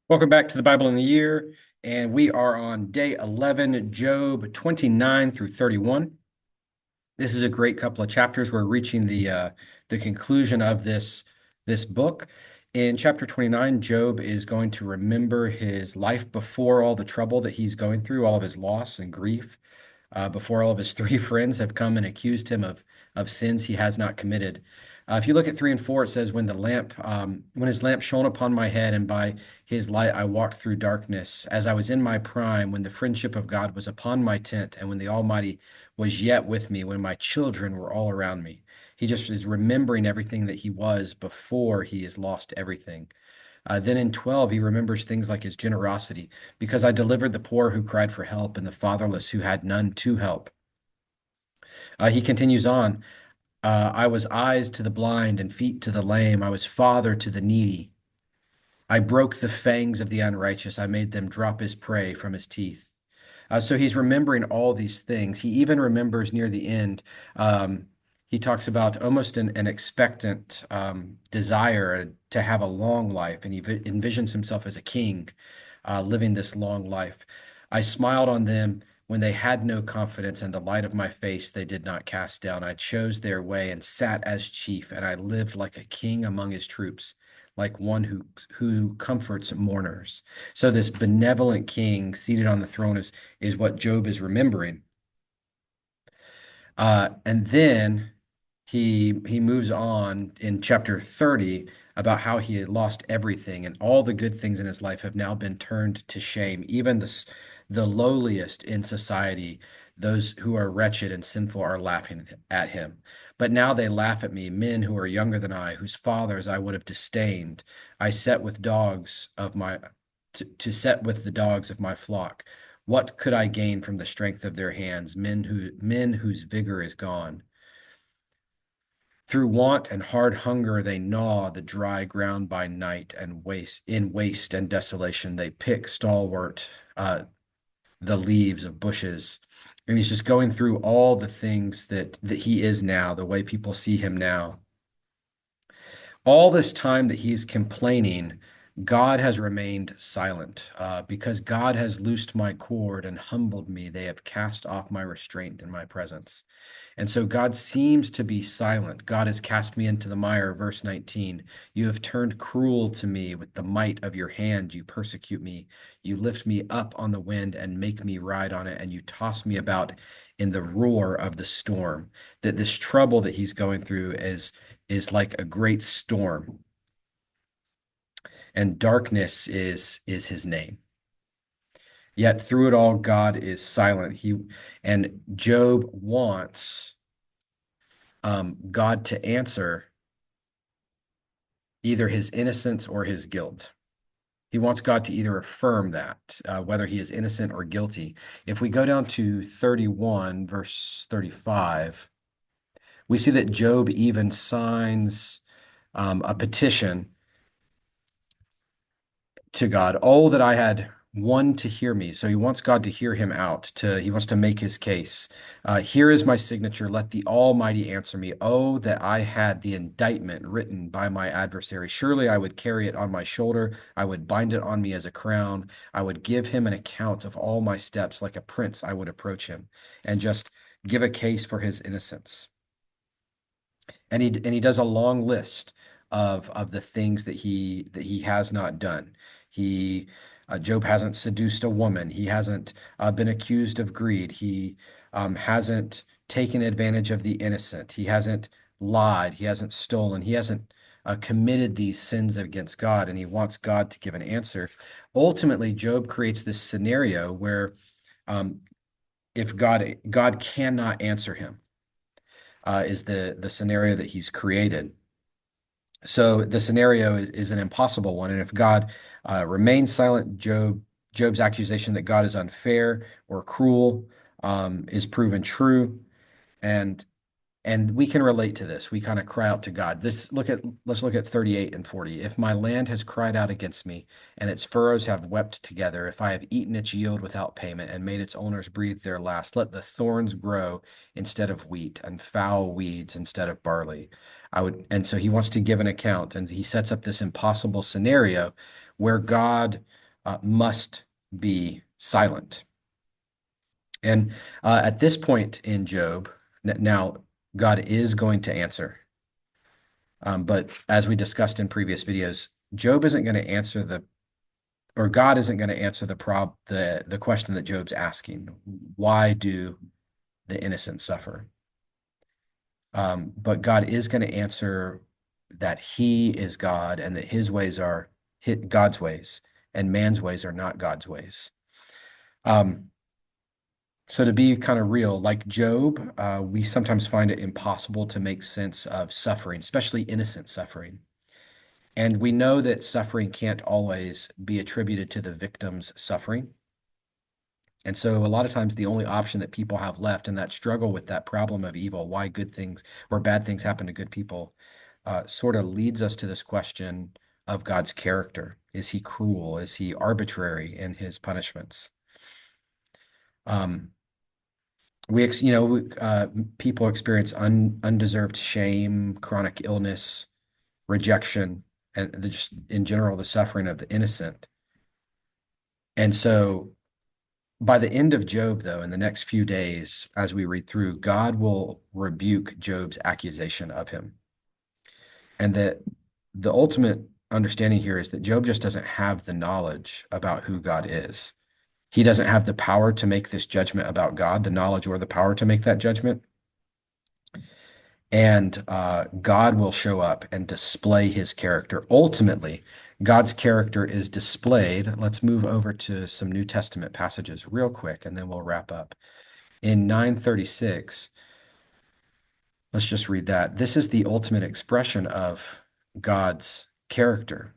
Welcome back to the Bible in the Year, and we are on day 11, Job 29 through 31. This is a great couple of chapters. We're reaching the conclusion of this book. In chapter 29, Job is going to remember his life before all the trouble that he's going through, all of his loss and grief, before all of his three friends have come and accused him of sins he has not committed. If you look at 3 and 4, it says, when his lamp shone upon my head, and by his light I walked through darkness, as I was in my prime, when the friendship of God was upon my tent, and when the Almighty was yet with me, when my children were all around me. He just is remembering everything that he was before he has lost everything. Then in 12, he remembers things like his generosity, because I delivered the poor who cried for help and the fatherless who had none to help. He continues on, I was eyes to the blind and feet to the lame. I was father to the needy. I broke the fangs of the unrighteous. I made them drop his prey from his teeth. So he's remembering all these things. He even remembers near the end. He talks about almost an expectant desire to have a long life, and he envisions himself as a king living this long life. I smiled on them when they had no confidence, and the light of my face they did not cast down. I chose their way and sat as chief, and I lived like a king among his troops, like one who comforts mourners. So this benevolent king seated on the throne is what Job is remembering. And then he moves on in chapter 30 about how he had lost everything, and all the good things in his life have now been turned to shame. Even the lowliest in society, those who are wretched and sinful, are laughing at him. But now they laugh at me, men who are younger than I, whose fathers I would have disdained. I set with dogs of my to set with the dogs of my flock. What could I gain from the strength of their hands, men whose vigor is gone? Through want and hard hunger they gnaw the dry ground by night, and waste and desolation they pick stalwart the leaves of bushes. And he's just going through all the things that he is now, the way people see him now. All this time that he's complaining, God has remained silent. Because God has loosed my cord and humbled me, they have cast off my restraint in my presence. And so God seems to be silent. God has cast me into the mire, verse 19. You have turned cruel to me with the might of your hand. You persecute me. You lift me up on the wind and make me ride on it, and you toss me about in the roar of the storm. That this trouble that he's going through is like a great storm, and darkness is his name. Yet through it all, God is silent. And Job wants God to answer either his innocence or his guilt. He wants God to either affirm that, whether he is innocent or guilty. If we go down to 31, verse 35, we see that Job even signs a petition to God. Oh, that I had one to hear me. So he wants God to hear him out. He wants to make his case. Here is my signature. Let the Almighty answer me. Oh, that I had the indictment written by my adversary. Surely I would carry it on my shoulder. I would bind it on me as a crown. I would give him an account of all my steps. Like a prince, I would approach him and just give a case for his innocence. And he does a long list of the things that he has not done. He Job hasn't seduced a woman. He hasn't been accused of greed. He hasn't taken advantage of the innocent. He hasn't lied. He hasn't stolen. He hasn't committed these sins against God, and he wants God to give an answer. Ultimately, Job creates this scenario where um, if God cannot answer him, is the scenario that he's created. So the scenario is an impossible one, and if God remains silent, Job's accusation that God is unfair or cruel is proven true, and and we can relate to this. We kind of cry out to God. Let's look at 38 and 40. If my land has cried out against me, and its furrows have wept together, if I have eaten its yield without payment, and made its owners breathe their last, let the thorns grow instead of wheat, and foul weeds instead of barley. And so he wants to give an account, and he sets up this impossible scenario where God must be silent. And at this point in Job, now God is going to answer. But as we discussed in previous videos, Job isn't going to answer or God isn't going to answer the question that Job's asking. Why do the innocent suffer? But God is going to answer that he is God and that his ways are God's ways and man's ways are not God's ways. So to be kind of real, like Job, we sometimes find it impossible to make sense of suffering, especially innocent suffering. And we know that suffering can't always be attributed to the victim's suffering. And so a lot of times the only option that people have left in that struggle with that problem of evil, why good things or bad things happen to good people, sort of leads us to this question of God's character. Is he cruel? Is he arbitrary in his punishments? People experience undeserved shame, chronic illness, rejection, and just in general, the suffering of the innocent. And so by the end of Job, though, in the next few days, as we read through, God will rebuke Job's accusation of him. And that the ultimate understanding here is that Job just doesn't have the knowledge about who God is. He doesn't have the power to make this judgment about God, the knowledge or the power to make that judgment. And God will show up and display his character. Ultimately, God's character is displayed. Let's move over to some New Testament passages real quick, and then we'll wrap up. In 936, let's just read that. This is the ultimate expression of God's character.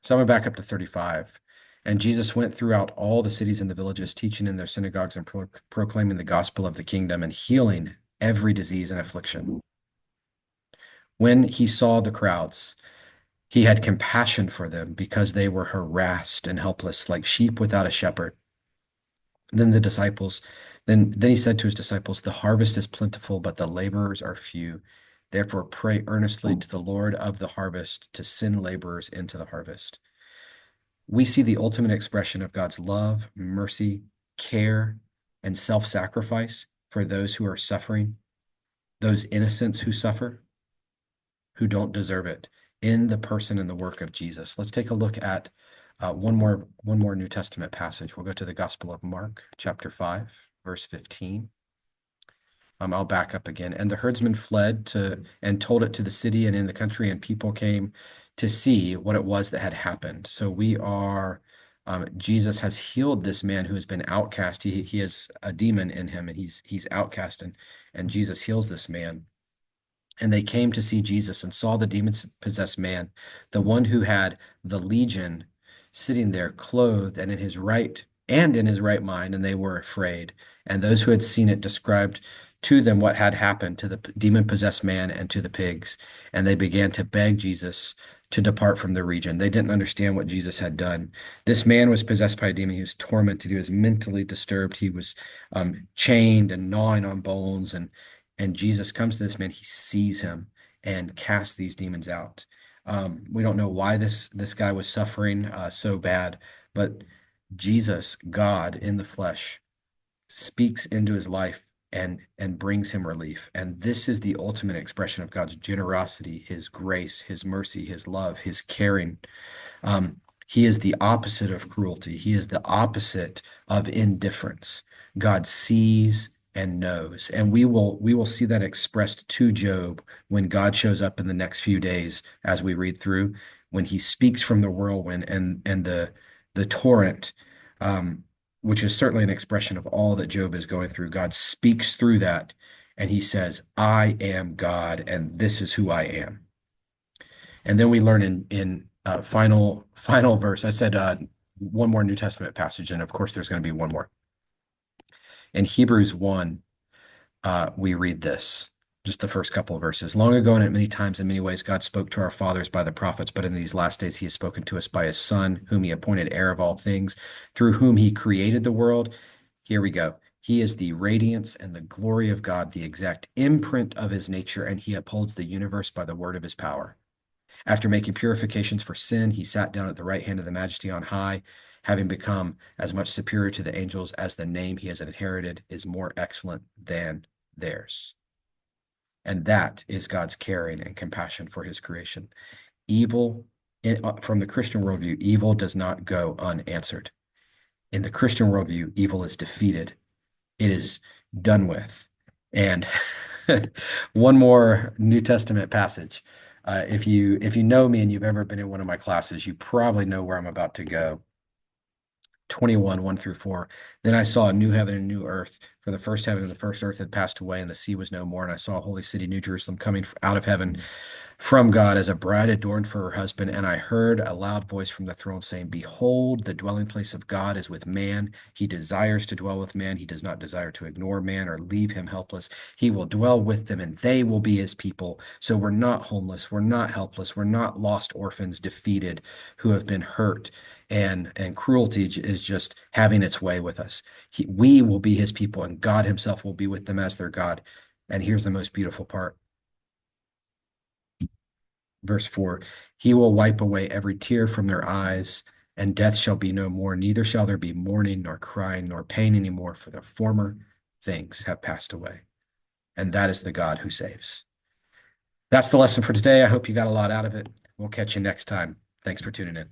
So I'm going to back up to 35. And Jesus went throughout all the cities and the villages, teaching in their synagogues and proclaiming the gospel of the kingdom and healing every disease and affliction. When he saw the crowds, he had compassion for them because they were harassed and helpless, like sheep without a shepherd. Then he said to his disciples, the harvest is plentiful, but the laborers are few. Therefore, pray earnestly to the Lord of the harvest to send laborers into the harvest. We see the ultimate expression of God's love, mercy, care, and self-sacrifice for those who are suffering, those innocents who suffer, who don't deserve it, in the person and the work of Jesus. Let's take a look at one more New Testament passage. We'll go to the Gospel of Mark, chapter 5, verse 15. I'll back up again. And the herdsmen fled and told it to the city and in the country, and people came to see what it was that had happened. So Jesus has healed this man who has been outcast. He has a demon in him, and he's outcast, and Jesus heals this man. And they came to see Jesus and saw the demon-possessed man, the one who had the legion, sitting there clothed and in his right mind, and they were afraid. And those who had seen it described to them what had happened to the demon-possessed man and to the pigs. And they began to beg Jesus to depart from the region. They didn't understand what Jesus had done. This man was possessed by a demon. He was tormented. He was mentally disturbed. He was chained and gnawing on bones. And Jesus comes to this man. He sees him and casts these demons out. We don't know why this guy was suffering so bad, but Jesus, God in the flesh, speaks into his life and brings him relief. And this is the ultimate expression of God's generosity, his grace, his mercy, his love, his caring. He is the opposite of cruelty. He is the opposite of indifference. God sees and knows. And we will see that expressed to Job when God shows up in the next few days as we read through, when he speaks from the whirlwind and the torrent, which is certainly an expression of all that Job is going through. God speaks through that, and he says, I am God, and this is who I am. And then we learn in final verse, I said one more New Testament passage, and of course there's going to be one more. In Hebrews 1, we read this, just the first couple of verses. Long ago and at many times in many ways, God spoke to our fathers by the prophets, but in these last days he has spoken to us by his Son, whom he appointed heir of all things, through whom he created the world. Here we go. He is the radiance and the glory of God, the exact imprint of his nature, and he upholds the universe by the word of his power. After making purifications for sin, he sat down at the right hand of the Majesty on high, having become as much superior to the angels as the name he has inherited is more excellent than theirs. And that is God's caring and compassion for his creation. Evil, from the Christian worldview, evil does not go unanswered. In the Christian worldview, evil is defeated. It is done with. And one more New Testament passage. If you know me and you've ever been in one of my classes, you probably know where I'm about to go. 21, 1 through 4. Then I saw a new heaven and a new earth, for the first heaven and the first earth had passed away, and the sea was no more. And I saw a holy city, New Jerusalem, coming out of heaven from God as a bride adorned for her husband. And I heard a loud voice from the throne saying, Behold, the dwelling place of God is with man. He desires to dwell with man. He does not desire to ignore man or leave him helpless. He will dwell with them and they will be his people. So we're not homeless. We're not helpless. We're not lost orphans, defeated, who have been hurt. And cruelty is just having its way with us. We will be his people and God himself will be with them as their God. And here's the most beautiful part. Verse 4, he will wipe away every tear from their eyes, and death shall be no more. Neither shall there be mourning, nor crying, nor pain anymore, for the former things have passed away. And that is the God who saves. That's the lesson for today. I hope you got a lot out of it. We'll catch you next time. Thanks for tuning in.